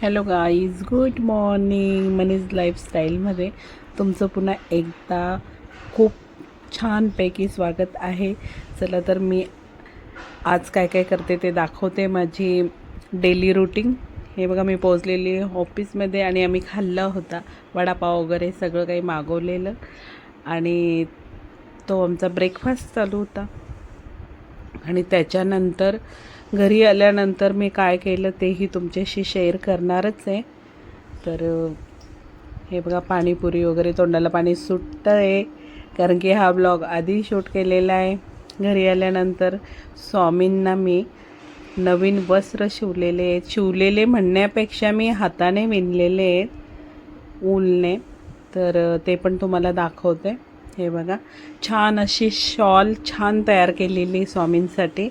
Hello guys, good morning. मनीज लाईफस्टाईलमध्ये तुमचं पुन्हा एकदा खूप छानपैकी स्वागत आहे. चला तर मी आज काय काय करते ते दाखवते. माझी डेली रूटीन. हे बघा, मी पोहोचलेली ऑफिसमध्ये आणि आम्ही खाल्ला होता वडापाव वगैरे सगळं काही मागवलेलं आणि तो आमचा ब्रेकफास्ट चालू होता. आणि त्याच्यानंतर घरी आल्यानंतर मी काय केलं तेही तुमच्याशी शेअर करणारच आहे. तर हे बघा, पाणीपुरी वगैरे तोंडाला पाणी सुटतं आहे, कारण की हा ब्लॉग आधी शूट केलेला आहे. घरी आल्यानंतर स्वामींना मी नवीन वस्त्र शिवलेले म्हणण्यापेक्षा मी हाताने विणलेले आहेत ऊलने. तर ते पण तुम्हाला दाखवते. हे बघा, छान अशी शॉल छान तयार केलेली स्वामींसाठी.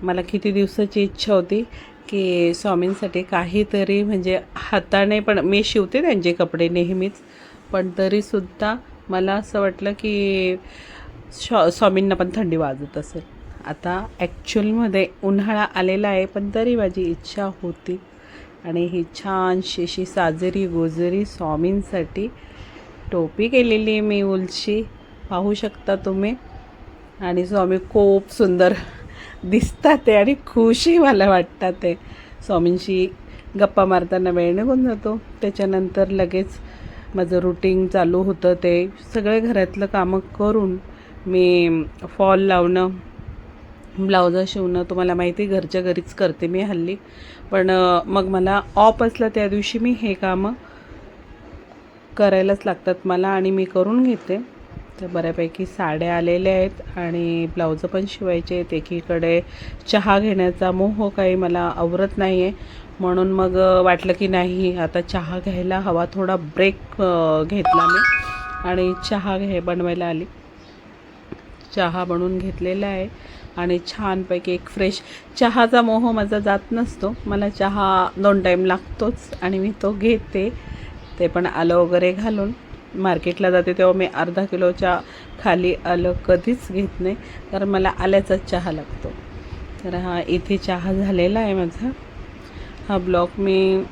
मला किती दिवसाची इच्छा होती की स्वामींसाठी काहीतरी, म्हणजे हाताने पण मी शिवते त्यांचे कपडे नेहमीच, पण तरीसुद्धा मला असं वाटलं की स्वामींना पण थंडी वाजत असेल. आता ॲक्च्युअलमध्ये उन्हाळा आलेला आहे, पण तरी माझी इच्छा होती. आणि ही छानशी अशी साजरी गोजरी स्वामींसाठी टोपी केलेली आहे मी उलची, पाहू शकता तुम्ही. आणि स्वामी खूप सुंदर दिसतात ते आणि खुशी मला वाटतात ते. स्वामींशी गप्पा मारताना वेळ निघून जातो. त्याच्यानंतर लगेच माझं रुटीन चालू होतं. ते सगळे घरातलं कामं करून मी फॉल लावणं, ब्लाउजं शिवणं, तुम्हाला माहिती घरच्या घरीच करते मी हल्ली. पण मग मला ऑफ असलं त्या दिवशी मी हे कामं करायलाच लागतात मला आणि मी करून घेते. तर बऱ्यापैकी साड्या आलेल्या आहेत आणि ब्लाउजं पण शिवायचे आहेत. एकीकडे चहा घेण्याचा मोह काही मला आवरत नाही आहे, म्हणून मग वाटलं की नाही, आता चहा घ्यायला हवा. थोडा ब्रेक घेतला मी आणि चहा बनवायला आली. चहा बनवून घेतलेला आहे आणि छानपैकी एक फ्रेश चहाचा मोह माझा जात नसतो. मला चहा 2 टाईम लागतोच आणि मी तो घेते. ते पण आलं वगैरे घालून. मार्केटला जाते तेव्हा मी अर्धा किलोच्या खाली आलं कधीच घेत नाही, कारण मला आल्याचाच चहा लागतो. तर हा इथे चहा झालेला आहे माझा. हा ब्लॉग मी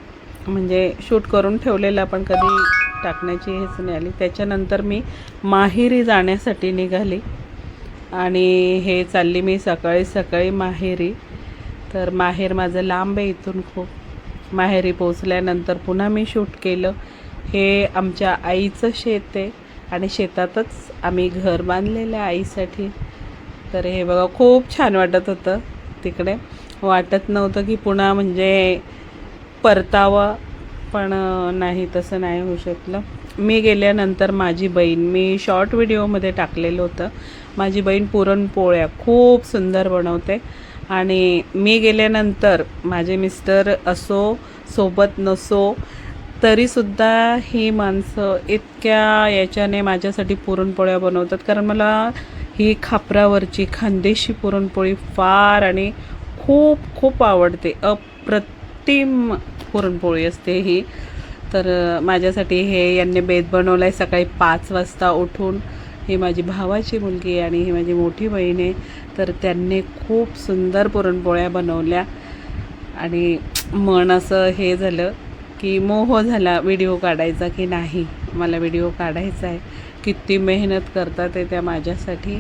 म्हणजे शूट करून ठेवलेला, पण कधी टाकण्याची हेच नाही आली. त्याच्यानंतर मी माहेरी जाण्यासाठी निघाली आणि हे चालली मी सकाळी सकाळी माहेरी. तर माहेर माझं लांब आहे इथून खूप. माहेरी पोचल्यानंतर पुन्हा मी शूट केलं. हे आमच्या आईचं शेत आहे आणि शेतातच आम्ही घर बांधलेलं आहे आईसाठी. तर हे बघा, खूप छान वाटत होतं तिकडे. वाटत नव्हतं की पुन्हा म्हणजे परतावं, पण नाही, तसं नाही होऊ शकलं. मी गेल्यानंतर माझी बहीण, मी शॉर्ट व्हिडिओमध्ये टाकलेलं होतं, माझी बहीण पुरणपोळ्या खूप सुंदर बनवते. आणि मी गेल्यानंतर माझे मिस्टर असो सोबत नसो तरीसुद्धा ही माणसं इतक्या याच्याने माझ्यासाठी पुरणपोळ्या बनवतात, कारण मला ही खापरावरची खानदेशी पुरणपोळी फार आणि खूप खूप आवडते. अप्रतिम पुरणपोळी असते ही. तर माझ्यासाठी हे यांनी बेत बनवलं आहे सकाळी 5 वाजता उठून. ही माझी भावाची मुलगी आहे आणि ही माझी मोठी बहीण आहे. तर त्यांनी खूप सुंदर पुरणपोळ्या बनवल्या आणि मन असं हे झालं की मोह झाला व्हिडिओ काढायचा की नाही. मला व्हिडिओ काढायचा आहे. किती मेहनत करतात ते त्या माझ्यासाठी.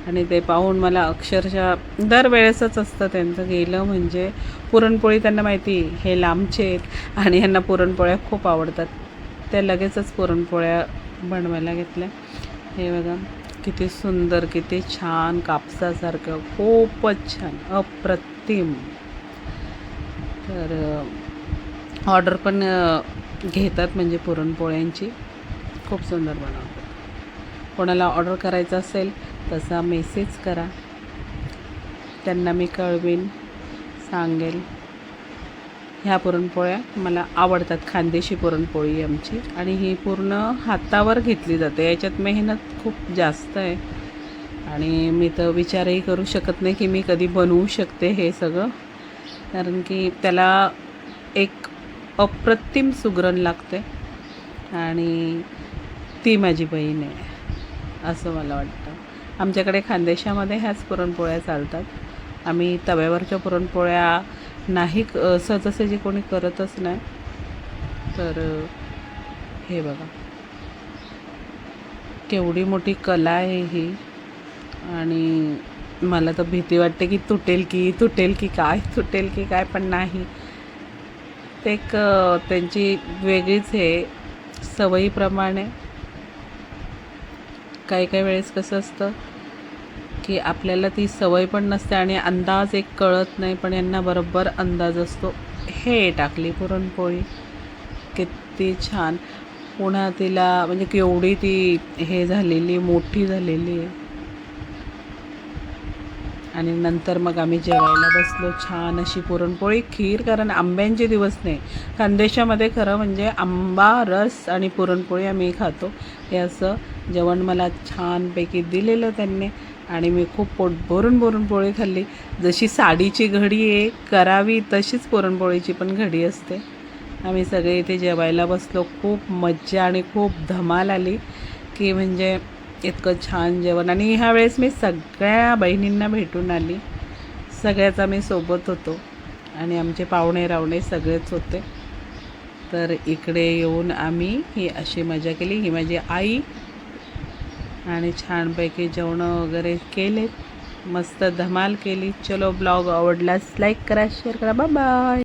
आणि ते पाहून मला अक्षरशः दरवेळेसच असतं त्यांचं गेलं म्हणजे. पुरणपोळी त्यांना माहिती हे लांबचे आहेत आणि ह्यांना पुरणपोळ्या खूप आवडतात. त्या लगेचच पुरणपोळ्या बनवायला घेतल्या. हे बघा, किती सुंदर, किती छान, कापसासारखं, खूपच छान, अप्रतिम. तर ऑर्डर पण घेतात म्हणजे पुरणपोळ्यांची, खूप सुंदर बनवतात. कोणाला ऑर्डर करायचं असेल तसा मेसेज करा, त्यांना मी कळवीन, सांगेल. ह्या पुरणपोळ्या मला आवडतात. खानदेशी पुरणपोळी आमची आणि ही पूर्ण हातावर घेतली जाते. याच्यात मेहनत खूप जास्त आहे आणि मी तर विचारही करू शकत नाही की मी कधी बनवू शकते हे सगळं, कारण की त्याला एक अप्रतिम सुगरण लागते आणि ती माझी बहीण आहे असं मला वाटतं. आमच्याकडे खानदेशामध्ये ह्याच पुरणपोळ्या चालतात. आम्ही तव्यावरच्या पुरणपोळ्या नाही सहजासहजी कोणी करतच नाही. तर हे बघा केवढी मोठी कला आहे ही. आणि मला तर भीती वाटते की तुटेल की काय, पण नाही. ते एक त्यांची वेगळीच हे सवयीप्रमाणे. काही वेळेस कसं असतं की आपल्याला ती सवय पण नसते आणि अंदाज एक कळत नाही, पण यांना बरोबर अंदाज असतो. हे टाकली पुरणपोळी, किती छान. पुन्हा तिला म्हणजे केवढी ती हे झालेली, मोठी झालेली आहे. आणि नंतर मग आम्ही जेवायला बसलो. छान अशी पुरणपोळी, खीर, कारण आंब्यांचे दिवस नाही. खानदेशामध्ये खरं म्हणजे आंबा रस आणि पुरणपोळी आम्ही खातो. हे असं जेवण मला छानपैकी दिलेलं त्यांनी आणि मी खूप पोट भरून पुरणपोळी खाल्ली. जशी साडीची घडी आहे करावी तशीच पुरणपोळीची पण घडी असते. आम्ही सगळे इथे जेवायला बसलो. खूप मज्जा आणि खूप धमाल आली की म्हणजे इतकं छान जेवण. आणि ह्या वेळेस मी सगळ्या बहिणींना भेटून आली. सगळ्याच आम्ही सोबत होतो आणि आमचे पाहुणे रावणे सगळेच होते. तर इकडे येऊन आम्ही ही अशी मजा केली. ही माझी आई आणि छानपैकी जेवणं वगैरे केले, मस्त धमाल केली. चलो, ब्लॉग आवडल्यास लाईक करा, शेअर करा. Bye bye.